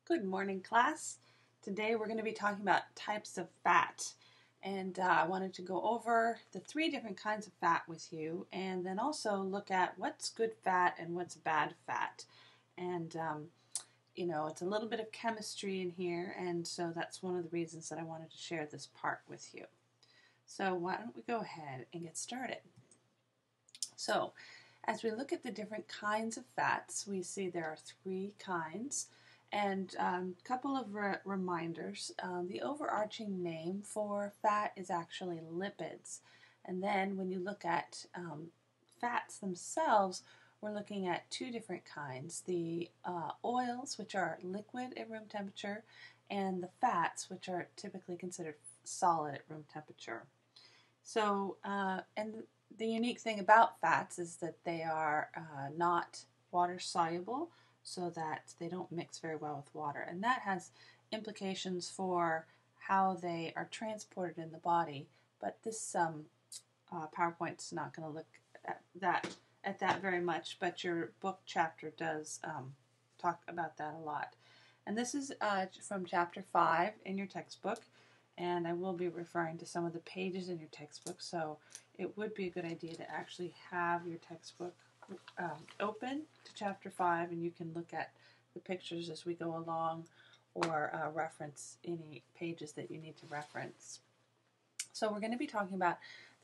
Good morning, class. Today we're going to be talking about types of fat. And I wanted to go over the 3 different kinds of fat with you and then also look at what's good fat and what's bad fat. And, it's a little bit of chemistry in here, and so that's one of the reasons that I wanted to share this part with you. So why don't we go ahead and get started. So as we look at the different kinds of fats, we see there are 3 kinds. And a couple of reminders. The overarching name for fat is actually lipids. And then when you look at fats themselves, we're looking at 2 different kinds. The oils, which are liquid at room temperature, and the fats, which are typically considered solid at room temperature. So, and the unique thing about fats is that they are not water soluble, so that they don't mix very well with water. And that has implications for how they are transported in the body. But this PowerPoint's not going to look at that very much, but your book chapter does talk about that a lot. And this is from chapter 5 in your textbook, and I will be referring to some of the pages in your textbook, so it would be a good idea to actually have your textbook open to chapter 5, and you can look at the pictures as we go along or reference any pages that you need to reference. So we're going to be talking about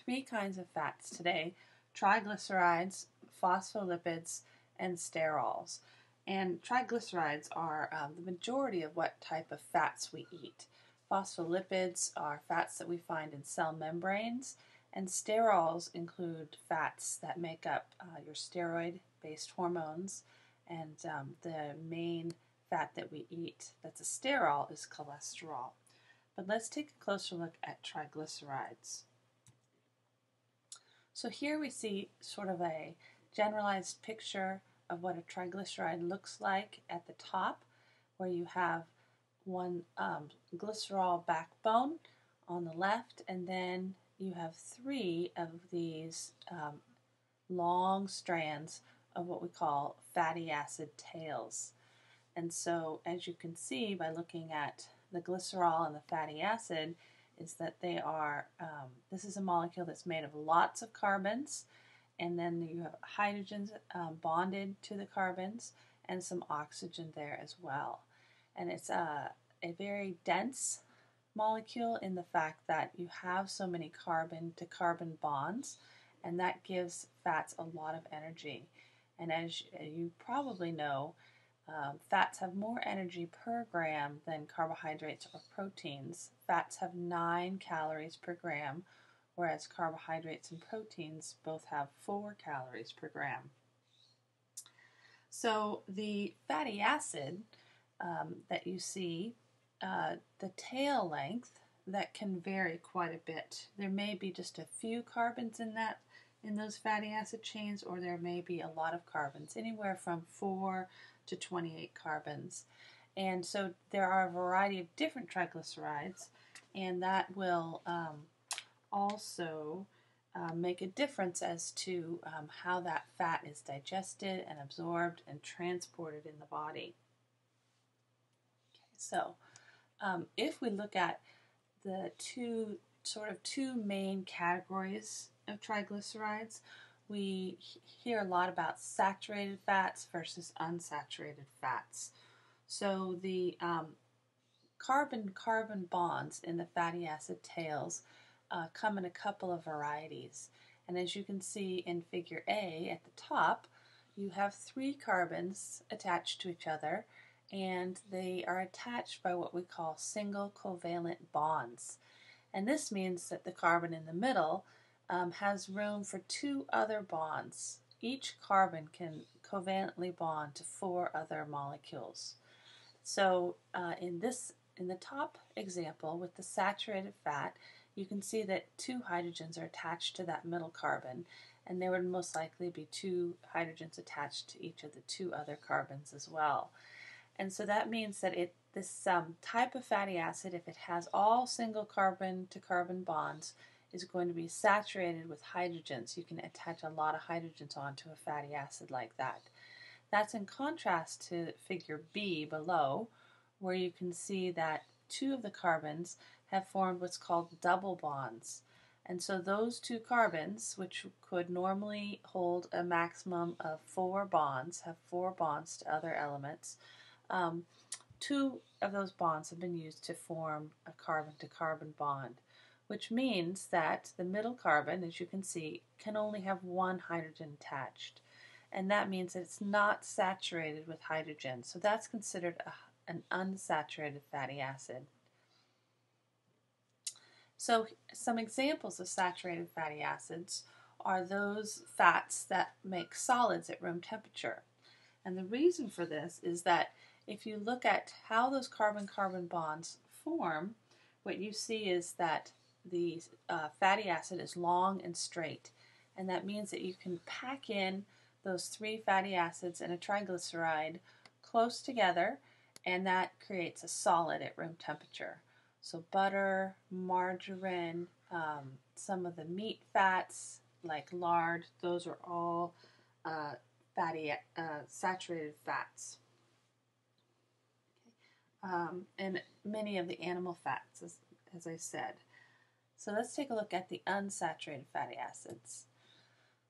3 kinds of fats today: triglycerides, phospholipids, and sterols. And triglycerides are the majority of what type of fats we eat. Phospholipids are fats that we find in cell membranes, and sterols include fats that make up your steroid-based hormones, and the main fat that we eat that's a sterol is cholesterol. But let's take a closer look at triglycerides. So here we see sort of a generalized picture of what a triglyceride looks like at the top, where you have one glycerol backbone on the left, and then you have 3 of these long strands of what we call fatty acid tails. And so as you can see by looking at the glycerol and the fatty acid, is that they are, this is a molecule that's made of lots of carbons, and then you have hydrogens bonded to the carbons and some oxygen there as well. And it's a very dense molecule in the fact that you have so many carbon to carbon bonds, and that gives fats a lot of energy. And as you probably know, fats have more energy per gram than carbohydrates or proteins. Fats have 9 calories per gram, whereas carbohydrates and proteins both have 4 calories per gram. So the fatty acid that you see, the tail length, that can vary quite a bit. There may be just a few carbons in those fatty acid chains, or there may be a lot of carbons, anywhere from 4 to 28 carbons. And so there are a variety of different triglycerides, and that will also make a difference as to how that fat is digested and absorbed and transported in the body. Okay, so if we look at the two main categories of triglycerides, we hear a lot about saturated fats versus unsaturated fats. So the carbon-carbon bonds in the fatty acid tails come in a couple of varieties. And as you can see in figure A at the top, you have 3 carbons attached to each other, and they are attached by what we call single covalent bonds. And this means that the carbon in the middle has room for 2 other bonds. Each carbon can covalently bond to 4 other molecules. So in the top example with the saturated fat, you can see that 2 hydrogens are attached to that middle carbon, and there would most likely be 2 hydrogens attached to each of the 2 other carbons as well. And so that means that this type of fatty acid, if it has all single carbon to carbon bonds, is going to be saturated with hydrogens. You can attach a lot of hydrogens onto a fatty acid like that. That's in contrast to figure B below, where you can see that two of the carbons have formed what's called double bonds. And so those two carbons, which could normally hold a maximum of 4 bonds, have 4 bonds to other elements, 2 of those bonds have been used to form a carbon-to-carbon bond, which means that the middle carbon, as you can see, can only have 1 hydrogen attached. And that means that it's not saturated with hydrogen. So that's considered an unsaturated fatty acid. So some examples of saturated fatty acids are those fats that make solids at room temperature. And the reason for this is that if you look at how those carbon-carbon bonds form, what you see is that the fatty acid is long and straight. And that means that you can pack in those 3 fatty acids and a triglyceride close together, and that creates a solid at room temperature. So butter, margarine, some of the meat fats like lard, those are all saturated fats. And many of the animal fats, as I said. So let's take a look at the unsaturated fatty acids.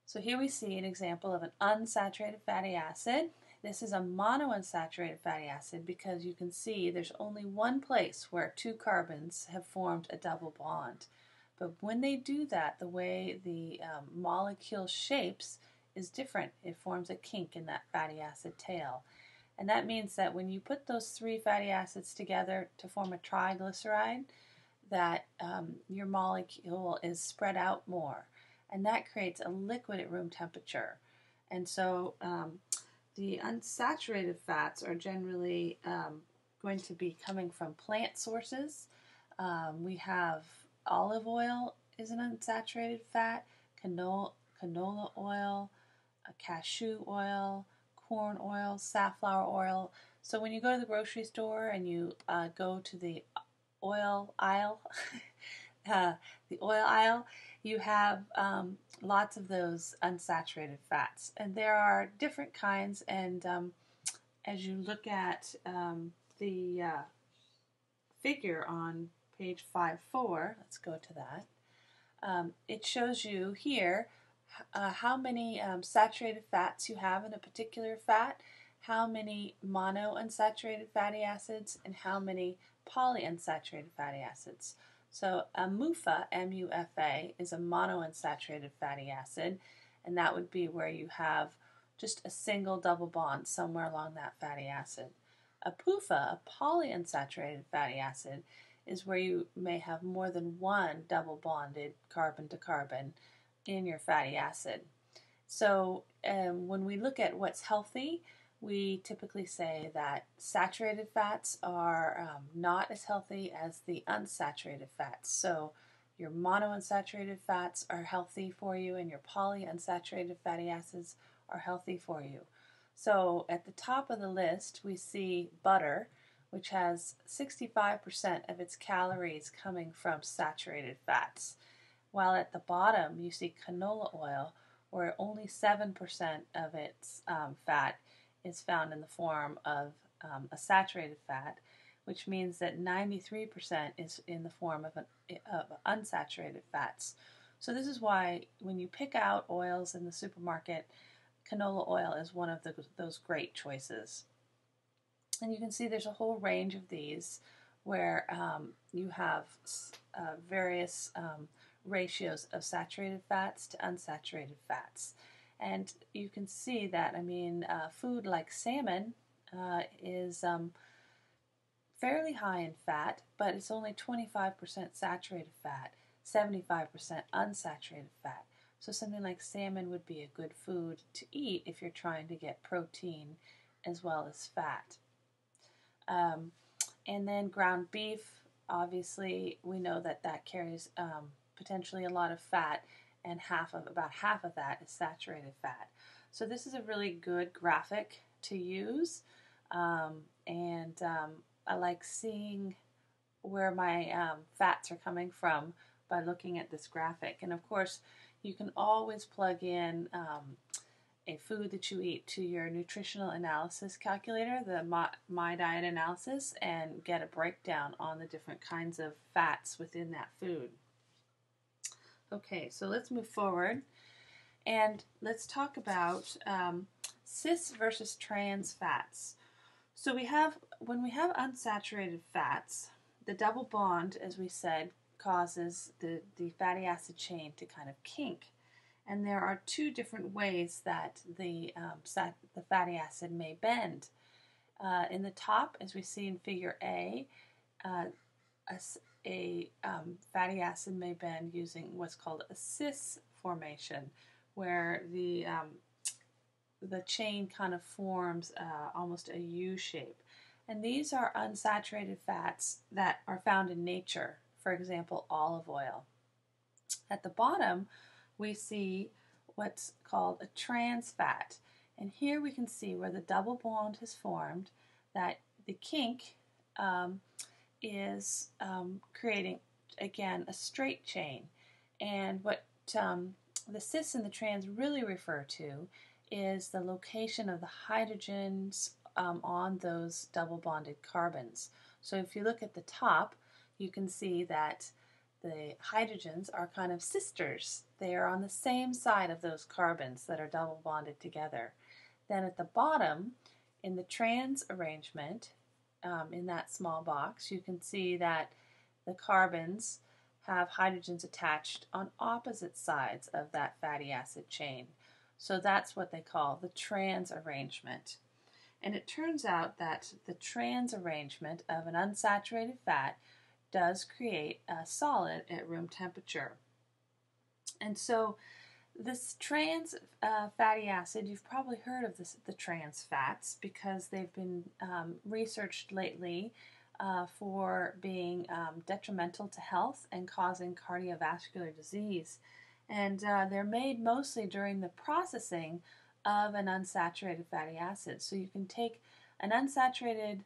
So here we see an example of an unsaturated fatty acid. This is a monounsaturated fatty acid because you can see there's only one place where 2 carbons have formed a double bond. But when they do that, the way the molecule shapes is different. It forms a kink in that fatty acid tail. And that means that when you put those 3 fatty acids together to form a triglyceride, that your molecule is spread out more. And that creates a liquid at room temperature. And so the unsaturated fats are generally going to be coming from plant sources. We have olive oil is an unsaturated fat, canola oil, cashew oil, corn oil, safflower oil. So when you go to the grocery store and you go to the oil aisle, you have lots of those unsaturated fats. And there are different kinds, and as you look at the figure on page 5.4, let's go to that, it shows you here how many saturated fats you have in a particular fat, how many monounsaturated fatty acids, and how many polyunsaturated fatty acids. So a MUFA, M-U-F-A, is a monounsaturated fatty acid, and that would be where you have just a single double bond somewhere along that fatty acid. A PUFA, a polyunsaturated fatty acid, is where you may have more than one double bonded carbon to carbon in your fatty acid. So when we look at what's healthy, we typically say that saturated fats are not as healthy as the unsaturated fats. So your monounsaturated fats are healthy for you, and your polyunsaturated fatty acids are healthy for you. So at the top of the list, we see butter, which has 65% of its calories coming from saturated fats, while at the bottom you see canola oil, where only 7% of its fat is found in the form of a saturated fat, which means that 93% is in the form of unsaturated fats. So this is why when you pick out oils in the supermarket, canola oil is one of those great choices. And you can see there's a whole range of these where you have various ratios of saturated fats to unsaturated fats. And you can see that, food like salmon is fairly high in fat, but it's only 25% saturated fat, 75% unsaturated fat. So something like salmon would be a good food to eat if you're trying to get protein as well as fat. And then ground beef, obviously, we know that that carries potentially a lot of fat, and about half of that is saturated fat. So this is a really good graphic to use, and I like seeing where my fats are coming from by looking at this graphic. And of course, you can always plug in a food that you eat to your nutritional analysis calculator, the My Diet Analysis, and get a breakdown on the different kinds of fats within that food. Okay, so let's move forward and let's talk about cis versus trans fats. So when we have unsaturated fats, the double bond, as we said, causes the fatty acid chain to kind of kink. And there are two different ways that the fatty acid may bend. In the top, as we see in figure A, a fatty acid may bend using what's called a cis formation, where the chain kind of forms almost a U shape. And these are unsaturated fats that are found in nature, for example, olive oil. At the bottom, we see what's called a trans fat. And here we can see where the double bond has formed, that the kink is creating, again, a straight chain. And what the cis and the trans really refer to is the location of the hydrogens on those double bonded carbons. So if you look at the top, you can see that the hydrogens are kind of sisters. They are on the same side of those carbons that are double bonded together. Then at the bottom, in the trans arrangement, in that small box, you can see that the carbons have hydrogens attached on opposite sides of that fatty acid chain. So that's what they call the trans arrangement. And it turns out that the trans arrangement of an unsaturated fat does create a solid at room temperature. And so this trans fatty acid, you've probably heard of the trans fats because they've been researched lately for being detrimental to health and causing cardiovascular disease. And they're made mostly during the processing of an unsaturated fatty acid. So you can take an unsaturated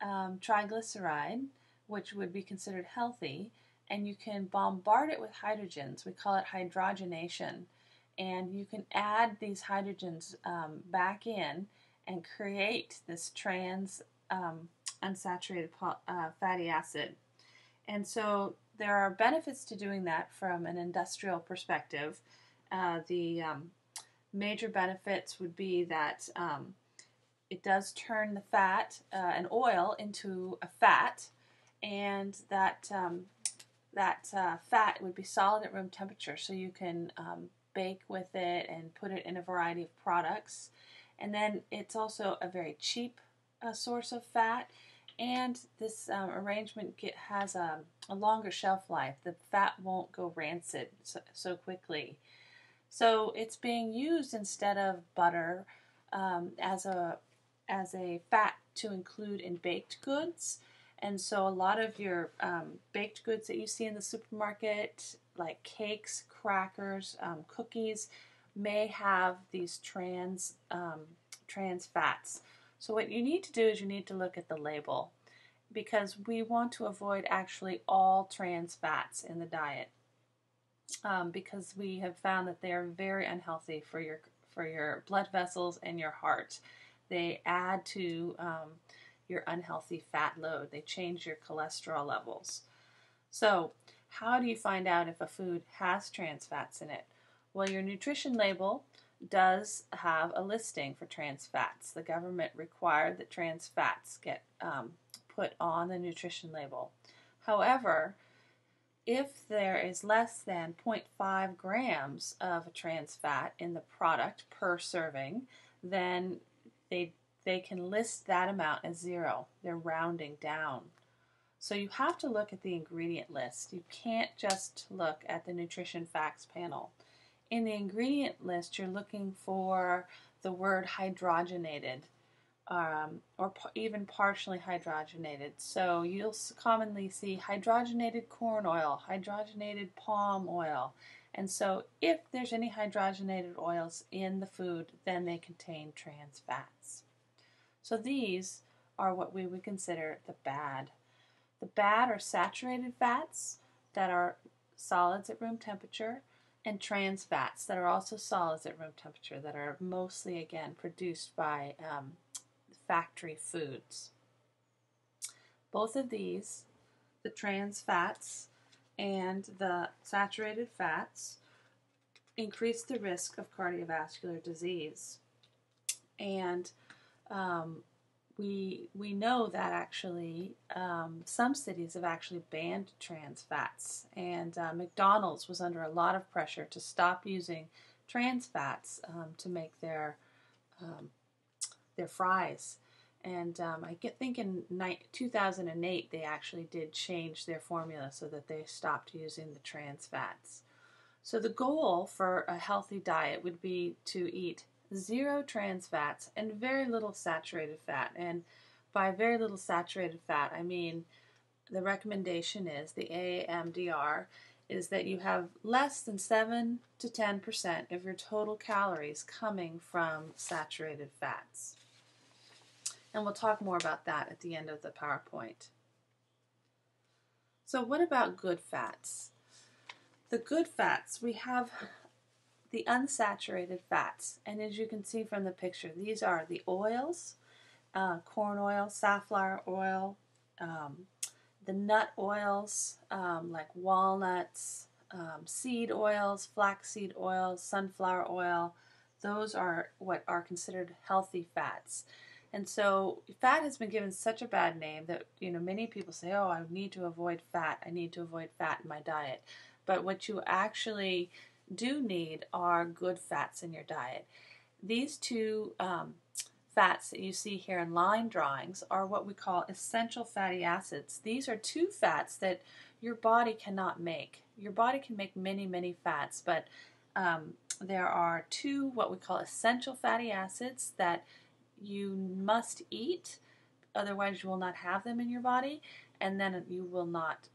triglyceride, which would be considered healthy, and you can bombard it with hydrogens. We call it hydrogenation. And you can add these hydrogens back in and create this trans unsaturated fatty acid. And so there are benefits to doing that from an industrial perspective. The major benefits would be that it does turn the fat and oil into a fat, and that fat would be solid at room temperature, so you can bake with it and put it in a variety of products. And then it's also a very cheap source of fat, and this arrangement has a longer shelf life. The fat won't go rancid so quickly. So it's being used instead of butter as a fat to include in baked goods. And so a lot of your baked goods that you see in the supermarket, like cakes, crackers, cookies, may have these trans fats. So what you need to do is you need to look at the label, because we want to avoid actually all trans fats in the diet, because we have found that they are very unhealthy for your blood vessels and your heart. They add to your unhealthy fat load. They change your cholesterol levels. So how do you find out if a food has trans fats in it? Well, your nutrition label does have a listing for trans fats. The government required that trans fats get put on the nutrition label. However, if there is less than 0.5 grams of a trans fat in the product per serving, then they can list that amount as 0. They're rounding down. So you have to look at the ingredient list. You can't just look at the nutrition facts panel. In the ingredient list, you're looking for the word hydrogenated, or even partially hydrogenated. So you'll commonly see hydrogenated corn oil, hydrogenated palm oil. And so if there's any hydrogenated oils in the food, then they contain trans fats. So these are what we would consider the bad. The bad are saturated fats that are solids at room temperature. and trans fats that are also solids at room temperature that are mostly, again, produced by factory foods. Both of these, the trans fats and the saturated fats, increase the risk of cardiovascular disease. And we know that actually some cities have actually banned trans fats, and McDonald's was under a lot of pressure to stop using trans fats to make their fries. And I think in 2008 they actually did change their formula so that they stopped using the trans fats. So the goal for a healthy diet would be to eat 0 trans fats and very little saturated fat. And by very little saturated fat, I mean the recommendation is, the AMDR, is that you have less than 7 to 10% of your total calories coming from saturated fats. And we'll talk more about that at the end of the PowerPoint. So what about good fats? The good fats, we have the unsaturated fats. And as you can see from the picture, these are the oils, corn oil, safflower oil, the nut oils like walnuts, seed oils, flaxseed oil, sunflower oil. Those are what are considered healthy fats. And so fat has been given such a bad name that, many people say, oh, I need to avoid fat. I need to avoid fat in my diet. But what you actually do need are good fats in your diet. These two fats that you see here in line drawings are what we call essential fatty acids. These are 2 fats that your body cannot make. Your body can make many, many fats, but there are 2 what we call essential fatty acids that you must eat, otherwise you will not have them in your body, and then you will not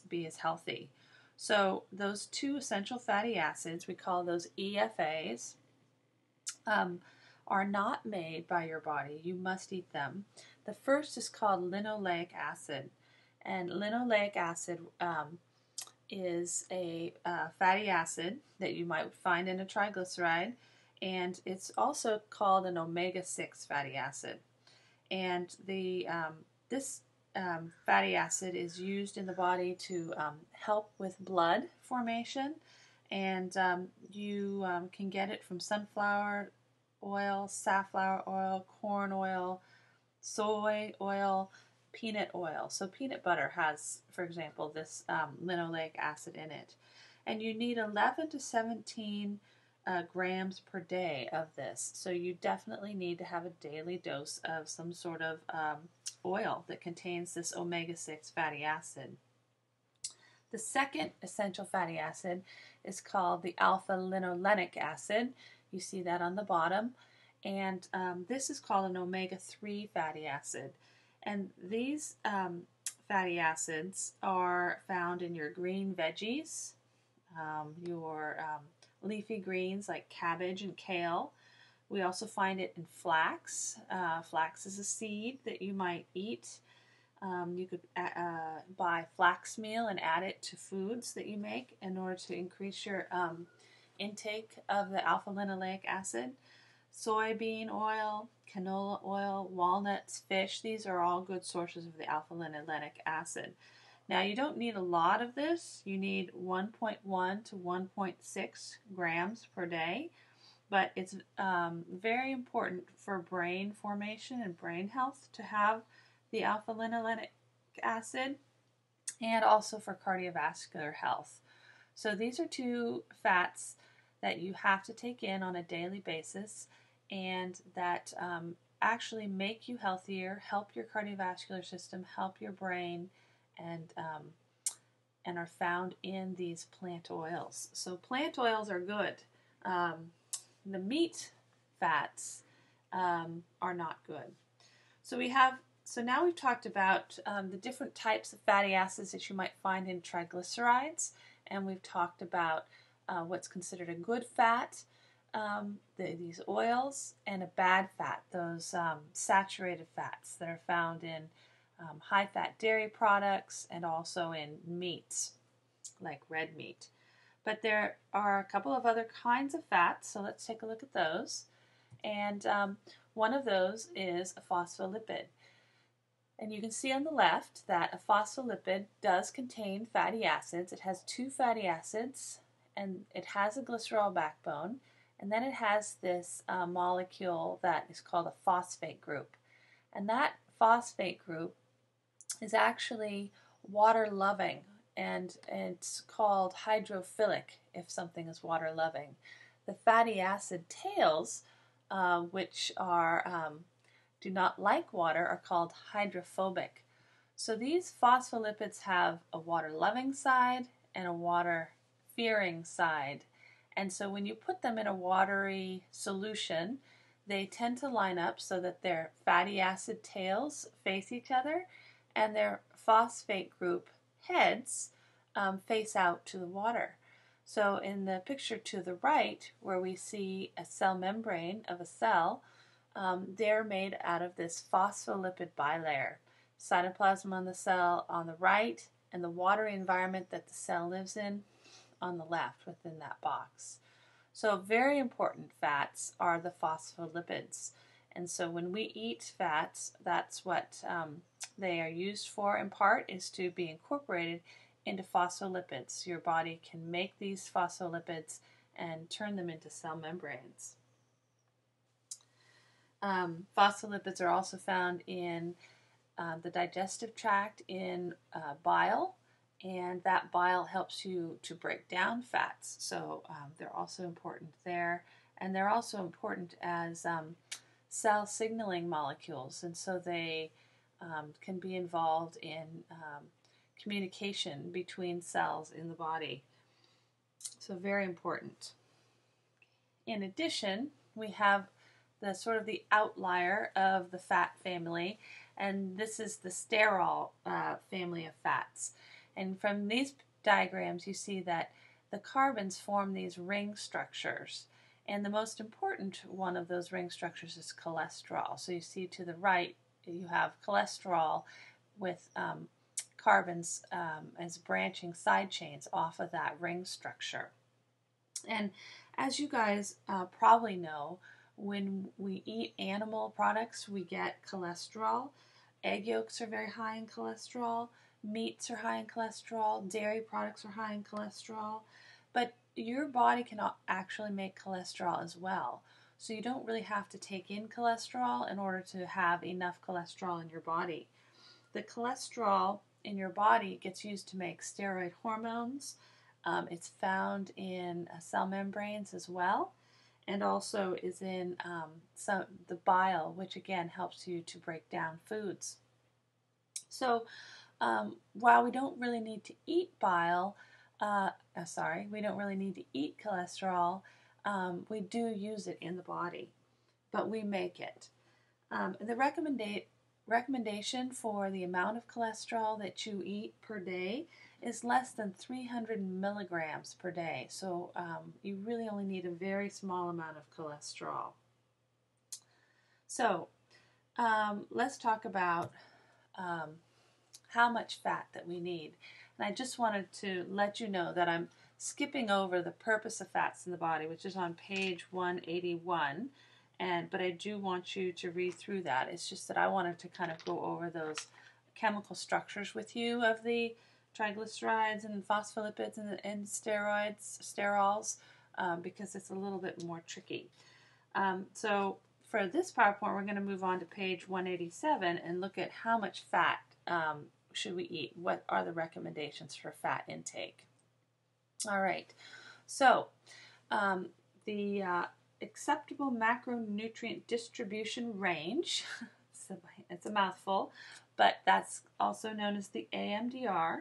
be as healthy. So those 2 essential fatty acids, we call those EFAs, are not made by your body. You must eat them. The first is called linoleic acid, and linoleic acid is a fatty acid that you might find in a triglyceride, and it's also called an omega-6 fatty acid. And this fatty acid is used in the body to help with blood formation, and you can get it from sunflower oil, safflower oil, corn oil, soy oil, peanut oil. So peanut butter has, for example, this linoleic acid in it. And you need 11 to 17 grams per day of this. So you definitely need to have a daily dose of some sort of oil that contains this omega-6 fatty acid. The second essential fatty acid is called the alpha-linolenic acid. You see that on the bottom. And this is called an omega-3 fatty acid. And these fatty acids are found in your green veggies, your leafy greens like cabbage and kale. We also find it in flax. Flax is a seed that you might eat. You could buy flax meal and add it to foods that you make in order to increase your intake of the alpha-linoleic acid. Soybean oil, canola oil, walnuts, fish, these are all good sources of the alpha-linolenic acid. Now, you don't need a lot of this. You need 1.1 to 1.6 grams per day, but it's very important for brain formation and brain health to have the alpha-linolenic acid, and also for cardiovascular health. So these are 2 fats that you have to take in on a daily basis, and that actually make you healthier, help your cardiovascular system, help your brain, and are found in these plant oils. So plant oils are good. The meat fats are not good. So now we've talked about the different types of fatty acids that you might find in triglycerides, and we've talked about what's considered a good fat, these oils, and a bad fat, those saturated fats that are found in high-fat dairy products and also in meats, like red meat. But there are a couple of other kinds of fats, so let's take a look at those. And one of those is a phospholipid. And you can see on the left that a phospholipid does contain fatty acids. It has two fatty acids, and it has a glycerol backbone, and then it has this molecule that is called a phosphate group. And that phosphate group is actually water-loving, and it's called hydrophilic if something is water-loving. The fatty acid tails, which are do not like water, are called hydrophobic. So these phospholipids have a water-loving side and a water-fearing side. And so when you put them in a watery solution, they tend to line up so that their fatty acid tails face each other and their phosphate group heads face out to the water. So in the picture to the right, where we see a cell membrane of a cell, they're made out of this phospholipid bilayer. Cytoplasm on the cell on the right, and the watery environment that the cell lives in on the left within that box. So very important fats are the phospholipids. And so when we eat fats, that's what they are used for in part, is to be incorporated into phospholipids. Your body can make these phospholipids and turn them into cell membranes. Phospholipids are also found in the digestive tract in bile, and that bile helps you to break down fats. So they're also important there, and they're also important as cell signaling molecules, and so they can be involved in communication between cells in the body. So very important. In addition, we have the sort of the outlier of the fat family, and this is the sterol family of fats. And from these diagrams you see that the carbons form these ring structures, and the most important one of those ring structures is cholesterol. So you see to the right you have cholesterol with carbons as branching side chains off of that ring structure. And as you guys probably know, when we eat animal products, we get cholesterol. Egg yolks are very high in cholesterol. Meats are high in cholesterol. Dairy products are high in cholesterol. But your body can actually make cholesterol as well. So you don't really have to take in cholesterol in order to have enough cholesterol in your body. The cholesterol in your body gets used to make steroid hormones. It's found in cell membranes as well, and also is in the bile, which again helps you to break down foods. So while we don't really need to eat we don't really need to eat cholesterol, we do use it in the body, but we make it. The recommendation for the amount of cholesterol that you eat per day is less than 300 milligrams per day. So you really only need a very small amount of cholesterol. So let's talk about how much fat that we need. And I just wanted to let you know that I'm skipping over the purpose of fats in the body, which is on page 181. But I do want you to read through that. It's just that I wanted to kind of go over those chemical structures with you of the triglycerides and phospholipids and sterols, because it's a little bit more tricky. So for this PowerPoint, we're going to move on to page 187 and look at how much fat should we eat. What are the recommendations for fat intake? All right. So the acceptable macronutrient distribution range, it's a mouthful, but that's also known as the AMDR.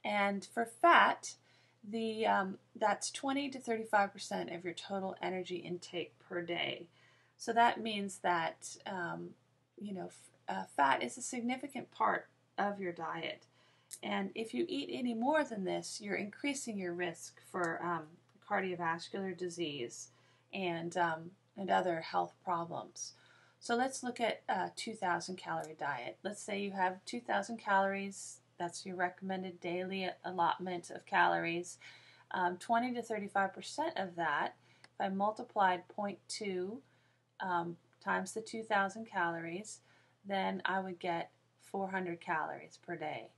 And for fat, that's 20 to 35% of your total energy intake per day. So that means that fat is a significant part of your diet. And if you eat any more than this, you're increasing your risk for cardiovascular disease and other health problems. So let's look at a 2,000 calorie diet. Let's say you have 2,000 calories. That's your recommended daily allotment of calories. 20 to 35% of that, if I multiplied 0.2 times the 2,000 calories, then I would get 400 calories per day.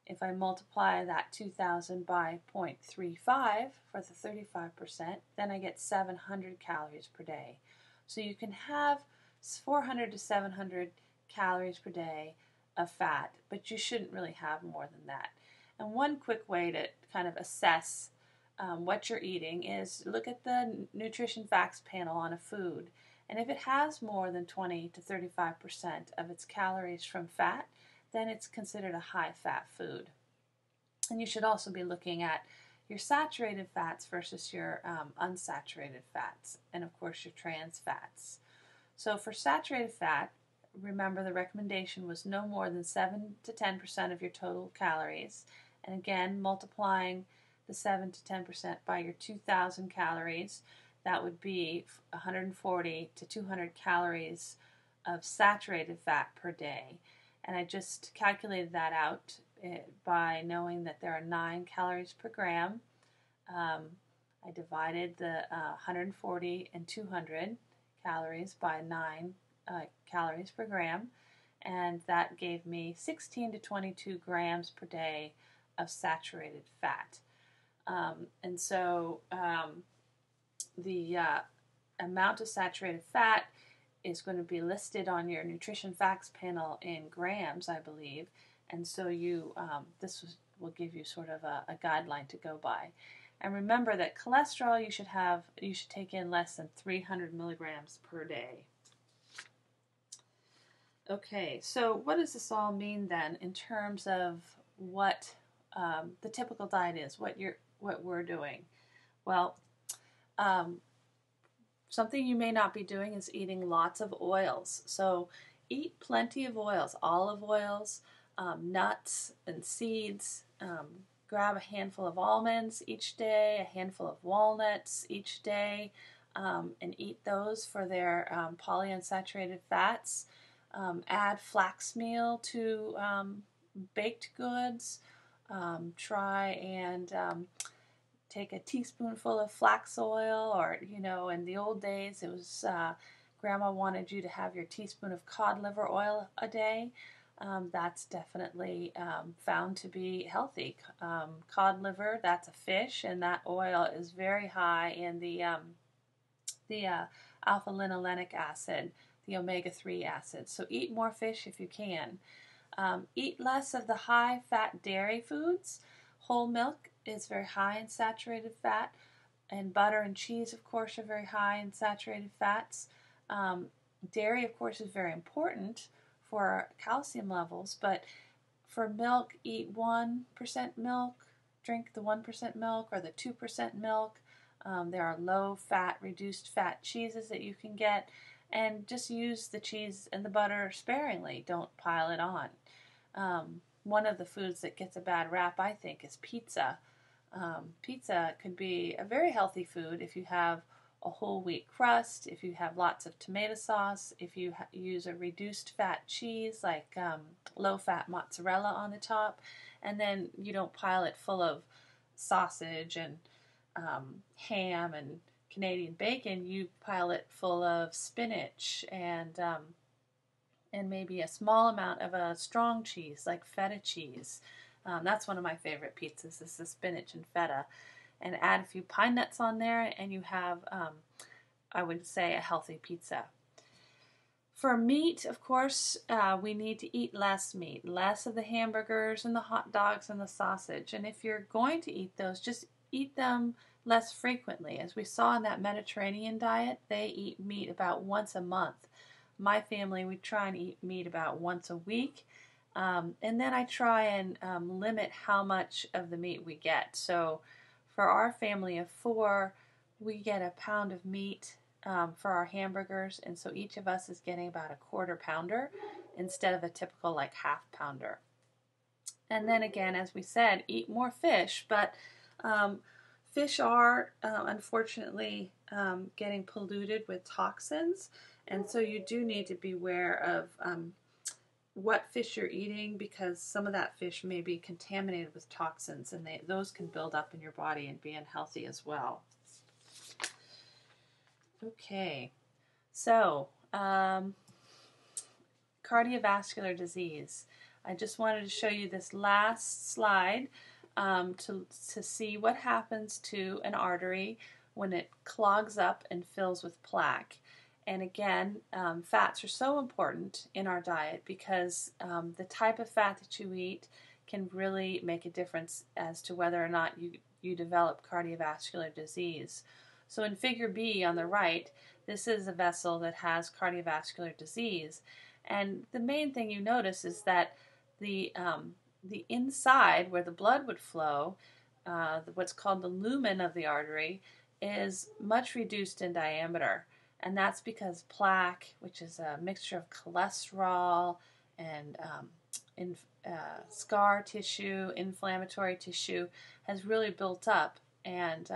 If I multiply that 2,000 by 0.35 for the 35%, then I get 700 calories per day. So you can have 400 to 700 calories per day of fat, but you shouldn't really have more than that. And one quick way to kind of assess what you're eating is look at the nutrition facts panel on a food. And if it has more than 20 to 35% of its calories from fat, then it's considered a high-fat food. And you should also be looking at your saturated fats versus your unsaturated fats, and of course your trans fats. So for saturated fat, remember the recommendation was no more than 7 to 10% of your total calories. And again, multiplying the 7 to 10% by your 2,000 calories, that would be 140 to 200 calories of saturated fat per day. And I just calculated that out by knowing that there are 9 calories per gram. I divided the 140 and 200 calories by 9 calories per gram, and that gave me 16 to 22 grams per day of saturated fat. And so the amount of saturated fat is going to be listed on your nutrition facts panel in grams, I believe, and so you will give you sort of a guideline to go by. And remember that cholesterol you should take in less than 300 milligrams per day. Okay, so what does this all mean then in terms of what the typical diet is, what we're doing? Well, something you may not be doing is eating lots of oils. So eat plenty of oils, olive oils, nuts and seeds. Grab a handful of almonds each day, a handful of walnuts each day, and eat those for their polyunsaturated fats. Add flax meal to baked goods. Try and take a teaspoonful of flax oil, or, in the old days it was Grandma wanted you to have your teaspoon of cod liver oil a day. That's definitely found to be healthy. Cod liver, that's a fish, and that oil is very high in the alpha-linolenic acid, the omega-3 acid. So eat more fish if you can. Eat less of the high-fat dairy foods. Whole milk is very high in saturated fat, and butter and cheese, of course, are very high in saturated fats. Dairy, of course, is very important for calcium levels, but for milk, eat 1% milk, drink the 1% milk or the 2% milk. There are low-fat, reduced-fat cheeses that you can get, and just use the cheese and the butter sparingly. Don't pile it on. One of the foods that gets a bad rap, I think, is pizza. Pizza could be a very healthy food if you have a whole wheat crust, if you have lots of tomato sauce, if you use a reduced fat cheese like low-fat mozzarella on the top, and then you don't pile it full of sausage and ham and Canadian bacon. You pile it full of spinach and maybe a small amount of a strong cheese like feta cheese. That's one of my favorite pizzas, is the spinach and feta. And add a few pine nuts on there, and you have, I would say, a healthy pizza. For meat, of course, we need to eat less meat, less of the hamburgers and the hot dogs and the sausage. And if you're going to eat those, just eat them less frequently. As we saw in that Mediterranean diet, they eat meat about once a month. My family, we try and eat meat about once a week. And then I try and limit how much of the meat we get. So for our family of 4, we get a pound of meat for our hamburgers, and so each of us is getting about a quarter pounder instead of a typical like half pounder. And then again, as we said, eat more fish, but fish are unfortunately getting polluted with toxins, and so you do need to beware of what fish you're eating, because some of that fish may be contaminated with toxins, and those can build up in your body and be unhealthy as well. Okay, so cardiovascular disease. I just wanted to show you this last slide to see what happens to an artery when it clogs up and fills with plaque. And again, fats are so important in our diet because the type of fat that you eat can really make a difference as to whether or not you develop cardiovascular disease. So in figure B on the right, this is a vessel that has cardiovascular disease. And the main thing you notice is that the inside where the blood would flow, what's called the lumen of the artery, is much reduced in diameter. And that's because plaque, which is a mixture of cholesterol and scar tissue, inflammatory tissue, has really built up and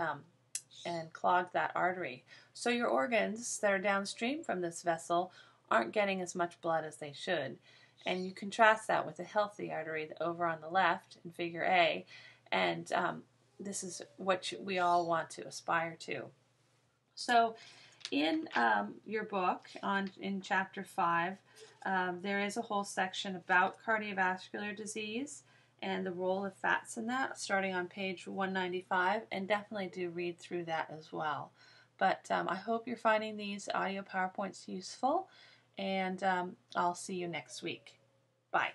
clogged that artery. So your organs that are downstream from this vessel aren't getting as much blood as they should. And you contrast that with a healthy artery over on the left in figure A, and this is what we all want to aspire to. So in your book, in chapter 5, there is a whole section about cardiovascular disease and the role of fats in that, starting on page 195, and definitely do read through that as well. But I hope you're finding these audio PowerPoints useful, and I'll see you next week. Bye.